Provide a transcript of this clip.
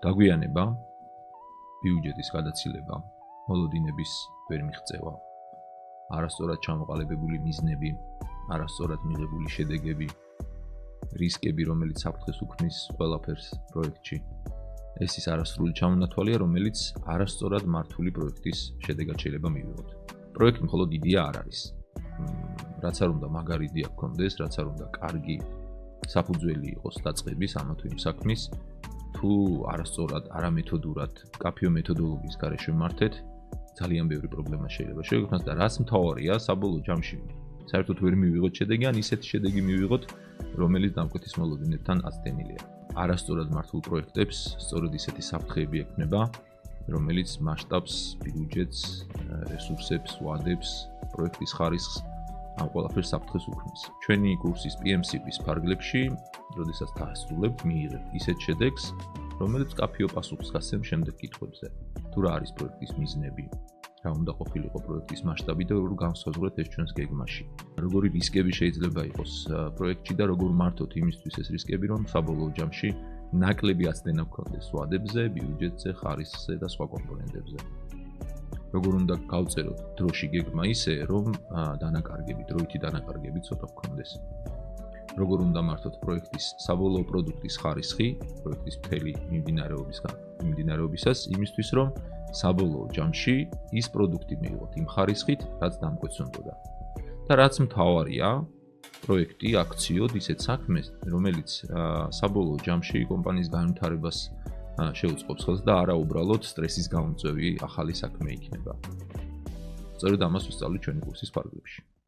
დაგვიანება, ბიუჯეტის გადაცილება, მოლოდინების ვერ მიღწევა, არასწორად ჩამოყალიბებული მიზნები, არასწორად მიღებული შედეგები, რისკები, რომელიც საფრთხეს უქმნის ყველაფერს პროექტში. ეს ის არასრული ჩამონათვალია, რომელიც არასწორად მართული პროექტის შედეგად შეიძლება მივიღოთ. პროექტი მხოლოდ იდეა არ არის. რაც არ უნდა მაგარი იდეა გქონდეს, რაც არ უნდა კარგი საფუძველი იყოს დაწყების ამა თუ იმ საქმის, თუ არასწორად, არამეთოდურად, კაფეო მეთოდოლოგიის გარეშე მართეთ, ძალიან ბევრი პრობლემა შეიძლება შეგექმნას და რაც მთავარია, საბოლოო ჯამში საერთოდ ვერ მივიღოთ შედეგი, ან ისეთი შედეგი მივიღოთ, რომელიც დამკვეთის მოლოდინებთან აცდენილია. არასწორად მართულ პროექტებს სწორედ ისეთი საფრთხეები ექმნება, რომელიც მასშტაბს, ბიუჯეტს, რესურსებს, ვადებს, პროექტის ხარისხს ამ ყველაფერს საფრთხეს უქმნის. ჩვენი კურსის PMCP-ის ფარგლებში, როდესაც დაასრულებთ, მიიღებთ ისეთ შედეგს, რომელიც კაფეო პასუხს გასცემ შემდეგ კითხვებზე. თუ რა არის პროექტის მიზნები, რა უნდა ყოფილიყო პროექტის მასშტაბი და როგორ განსაზღვრეთ ეს ჩვენს გეგმაში. როგორი რისკები შეიძლება იყოს პროექტში და როგორ მართოთ იმისთვის ეს რისკები, რომ საბოლოო ჯამში ნაკლები აცდენა გქონდეს ვადებზე, ბიუჯეტზე, ხარისხზე და სხვა კომპონენტებზე. როგორ უნდა გავწეროთ დროში გეგმა ისე, რომ დროითი დანაკარგები ცოტა გქონდეს. როგორ უნდა მართოთ პროექტის საბოლოო პროდუქტის ხარისხი, პროექტის მთელი მიმდინარეობისას, იმისთვის, რომ საბოლოო ჯამში ის პროდუქტი მიიღოთ იმ ხარისხით, რაც დამკვეთს უნდოდა. და რაც მთავარია, პროექტი აქციოდ ისეთ საქმეს, რომელიც საბოლოო ჯამში კომპანიის განვითარებას შეუწყობს ხელს და არა უბრალოდ სტრესის გამომწვევი ახალი საქმე იქნება. სწორედ ამას ვისწავლით ჩვენი კურსის ფარგლებში.